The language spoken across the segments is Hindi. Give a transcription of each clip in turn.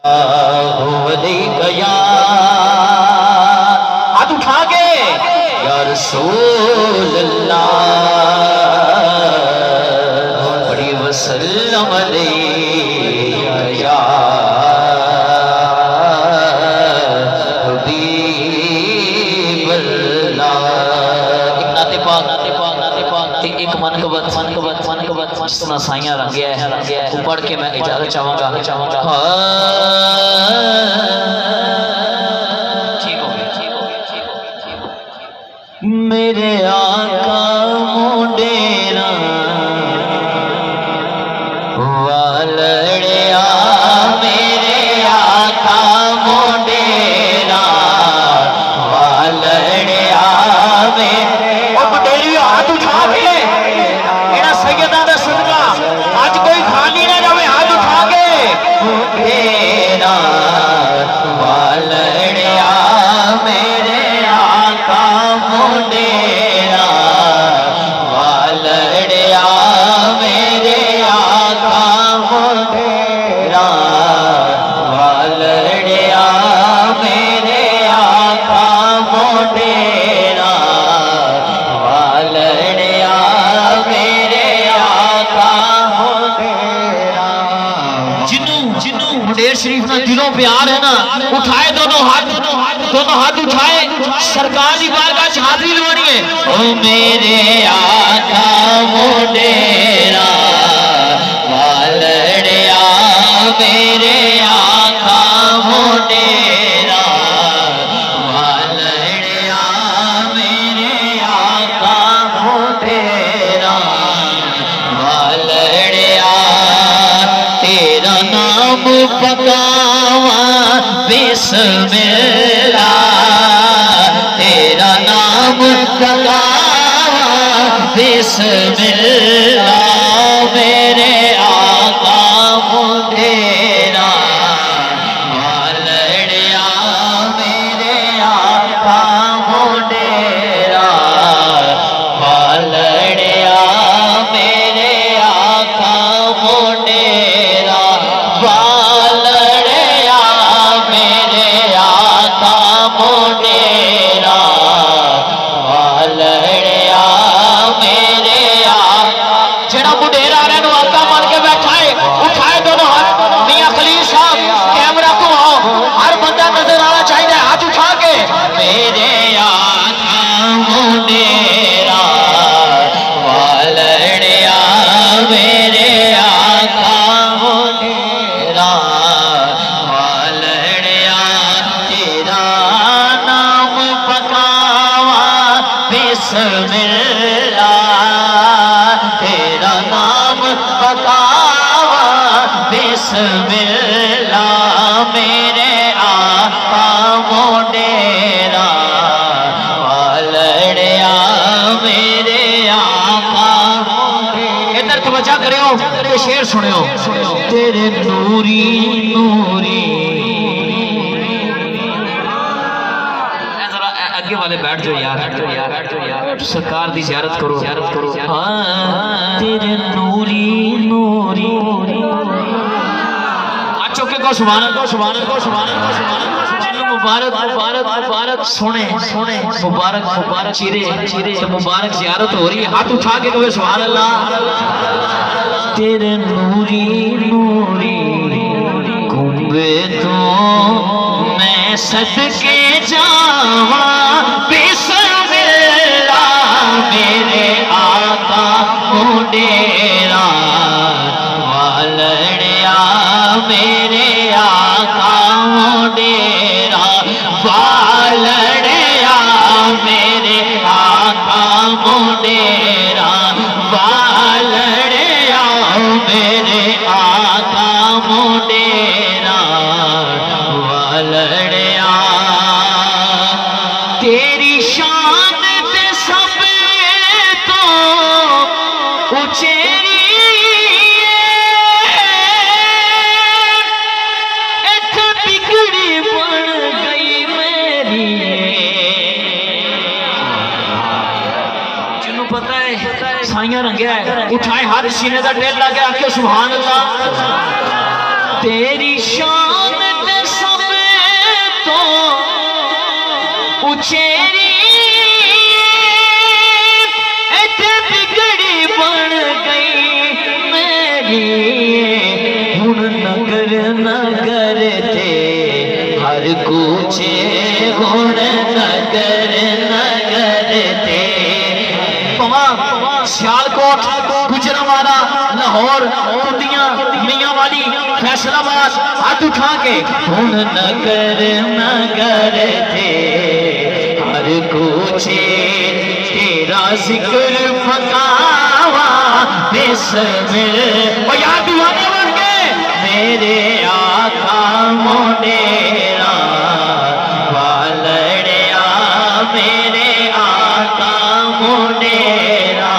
गया हाथ उठा के या रसूल अल्लाह बड़ी वसल्लम या हबीब अल्लाह। एक नाते पाक एक मनकबत जितना साइया रंग गया है वो पढ़ के मैं इजाजत चाहूंगा। ठीक हो गया। मेरे आका मुंडेरा वालड़िया मेरे आका मुंडेरा वालड़िया मेरे मुंडेरी हाथ उठा के सैयदा दा सदका आज कोई खाली ना जावे हाथ उठा के तेरा वालड़िया मेरे आका मुंडेरा वालड़िया मेरे आका मुंडेरा वालड़िया मेरे आका मुंडेरा वालड़िया मुंडेर शरीफ ना दिलों प्यार है ना उठाए दोनों हाथ उठाए सरकार की बारगाह में हाजिरी लगानी है। ओ मेरे आका मुंडेरा वालड़िया मेरे आका मुंडेरा वालड़िया मेरे आका मुंडेरा वालड़िया तेरा नाम पकावा बिस्मिल्लाह तेरा नाम पकावा बिस्मिल्लाह मेरे आका मुंडेरा वालड़िया मेरे आका मुंडेरा वालड़िया मेरे आका मुंडेरा वालड़िया मेरे आका मुंडेरा वालड़िया मेरे आका जेड़ा मुंडेरा रहने आका मान के बैठा है उठाए दोनों हाथ। मियां खलील साहब कैमरा को आओ हर बंदा नजर आना चाहिए हाथ उठा के मेरे आका मुंडेरा वालड़िया मेरे आका मुंडेरा वालड़िया तेरा नाम पकावा बिस्मिल्लाह तेरा नाम पकावा बिस्मिल्लाह मेरे आका मुंडेरा वालड़िया मेरे आका मुंडेरा। इधर तवज्जो करियो ते शेर सुनियो तेरे नूरी नूरी आगे वाले बैठ जाओ यार सरकार दी ज़ियारत करो हाँ तेरे नूरी नूरी अच्छो के को सुभान मुबारक सोने मुबारक चीरे मुबारक ज़ियारत हो रही है हाथ उठा के कहो सुभान अल्लाह। तेरे नूरी नूरी कुंबे तो मैं सदके जावा बिस्मिल्लाह मेरे आका मुंडेरा वालड़िया मेरे आका मुंडेरा वालड़िया मेरे आका मुंडेरा वालड़िया मेरे आका मुंडेरा वालड़िया तेरी शान ते सब तो उचेरी एक बिगड़ी बन गई मेरी जिन्हों पता है साइया रंगया है उठाए हाथ सीने का ढेर लग गया आके सुभान अल्लाह तेरी शान नगर थे हर कूचे गुण नगर नगर थे सियालकोट गुजरांवाला लाहौर कुंडियां मियां वाली फैसलाबाद हाथ उठा के गुण नगर नगर थे हर कूचे तेरा जिक्र पकावा बिस्मिल्लाह याद दुआने बन के मेरे आका मोडेरा वालड़िया मेरे आका मोडेरा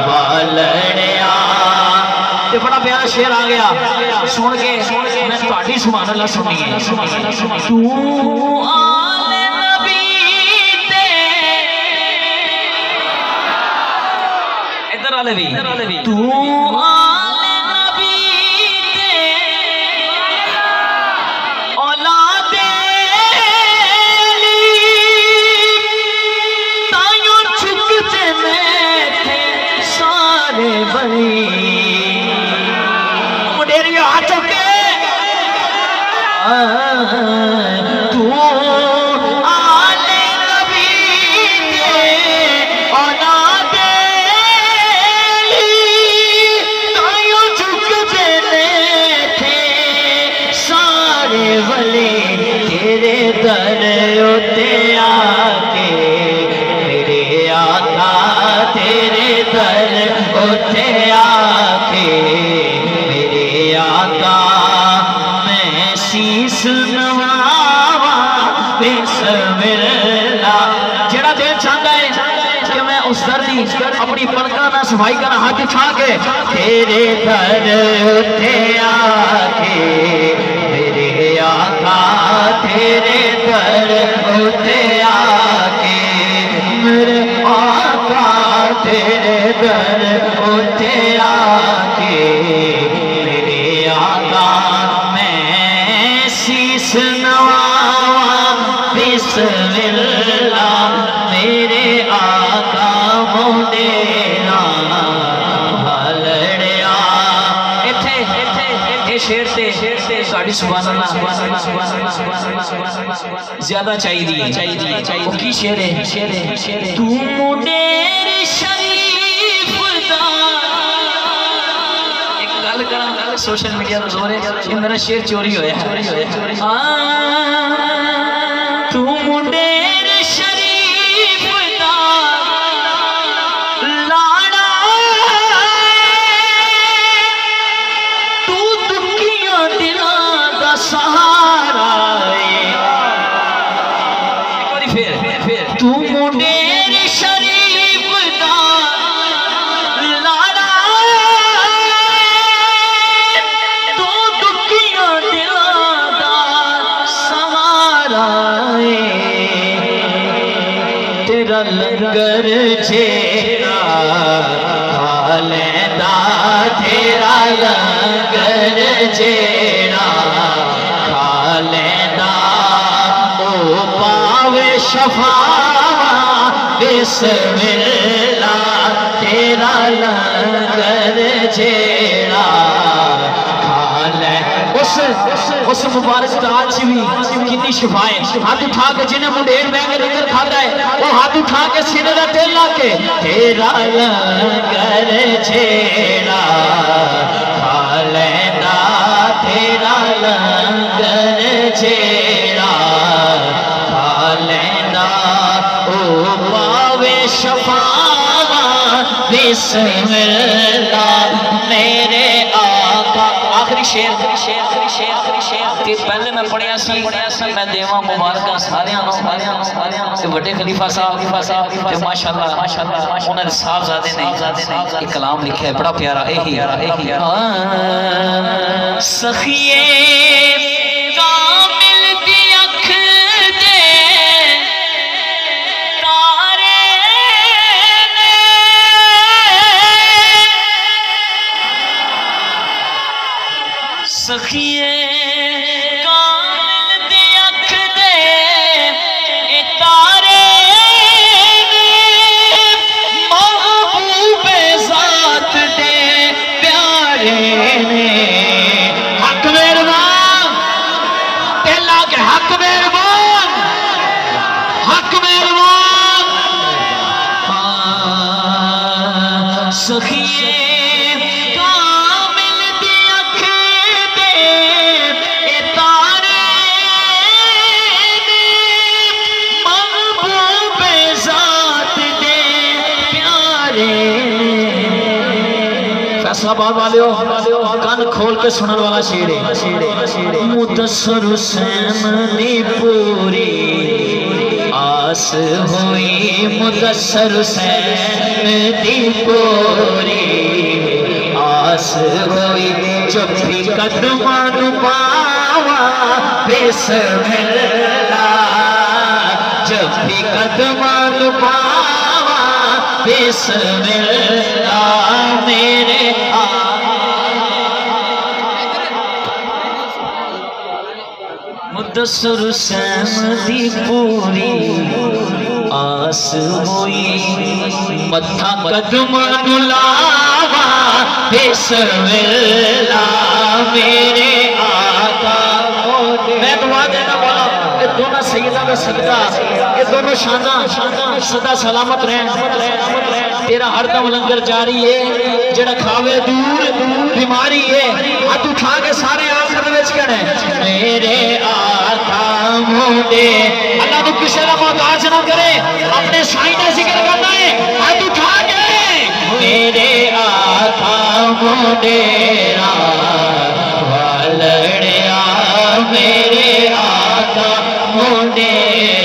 वालड़िया ते बड़ा प्यारा शेर आ गया सुन के मैं तुहाडी सुभान अल्लाह सुनिए तू आले नबी ते इधर आले भी तू आले नबी ते औलादे तायो चुकते में थे सारे बड़ी मुडेरी हाथ चुके तू आले नबी ते औलादे तायो चुकते थे सारे वली तेरे दर उते आके मेरे आका तेरे दर उते आके मेरे आका मैं शीस नवावा बिस्मिल्लाह जेड़ा दिल चाहता है कि मैं उस दर दी अपनी पलका ना सफाई करा हाथ उठा के तेरे दर उते आके मेरे आका तेरे दर उते आके मेरे आका तेरे दर उते आके मेरे आका मैं शीस नवावा बिस्मिल्लाह मेरे आका मोडेरा वालड़िया इथे शेर से साड़ी सुभान अल्लाह ज्यादा चाहिए वो की शेर है तू मुडेर शरीफ दा एक गल करा सोशल मीडिया तो जोर है ये मेरा शेर चोरी होया तू मुडेर शरीफ दा लाड़ा तू दुखियां दिलां दा सहारा फिर तू मुडेर शरीफ दा लाड़ा तू दुखियां दिलां दा सहारा तेरा लंगर जेड़ा खा लैंदा तेरा लंगर जेड़ा खा लैंदा ओ पावे शफा बिस्मिल्लाह तेरा लंगर जेड़ा खा ले उस मुबारक दाल च भी कितनी शिफा है हाथ उठा के जिन्हें मुंडेर बह के लंगर खाता है वो हाथ उठा के सीने का तेल ला के तेरा लंगर जेड़ा खा लैंदा तेरा लंगर जेड़ा खा लैंदा ओ पावे शफा बिस्मिल्लाह मेरे आका आखिरी शेर पहले मैं पढ़िया मैं देवा मुबारक सारे बड़े खलीफा साहब माशाअल्लाह उन्होंने साहबजादे ने एक कलाम लिखा है बड़ा प्यारा यही सखिए कामिल दी अख दे तारे सखिए कामिल दी अख दे तारे महबूबे ज़ात दे प्यारे ने हक मेरा हक मेहरबान, हक मेहरबान। सखिए फैसलाबाद वाले कान खोल के सुनने वाला शेर है। मुदस्सर हुसैन ने पूरी आस हुई, मुदस्सर हुसैन दी पूरी आस हुई। जब भी कदमान पावा बिस्मिल्लाह, जब भी कदमान पावा बिस्मिल्लाह मेरे मुदस्सर हुसैन दी पूरी आस हुई। मत्था कदमां नू लावा बिस्मिल्लाह मेरे आका। मैं दुआ देना वाला ये दोनों सैयदा का सदका, ये दोनों शाना सदा सलामत रहे। तेरा हरदम लंगर जारी है, जेड़ा खावे दूर बीमारी है। हाथ उठा के सारे आखिर में कहना मेरे आका मुंडे। अल्लाह तू किसी का मोहताज ना करे, अपने साईं का जिक्र करना है। हाथ उठा के मेरे आका मुंडेरा वालड़िया, मेरे आका मुंडेरा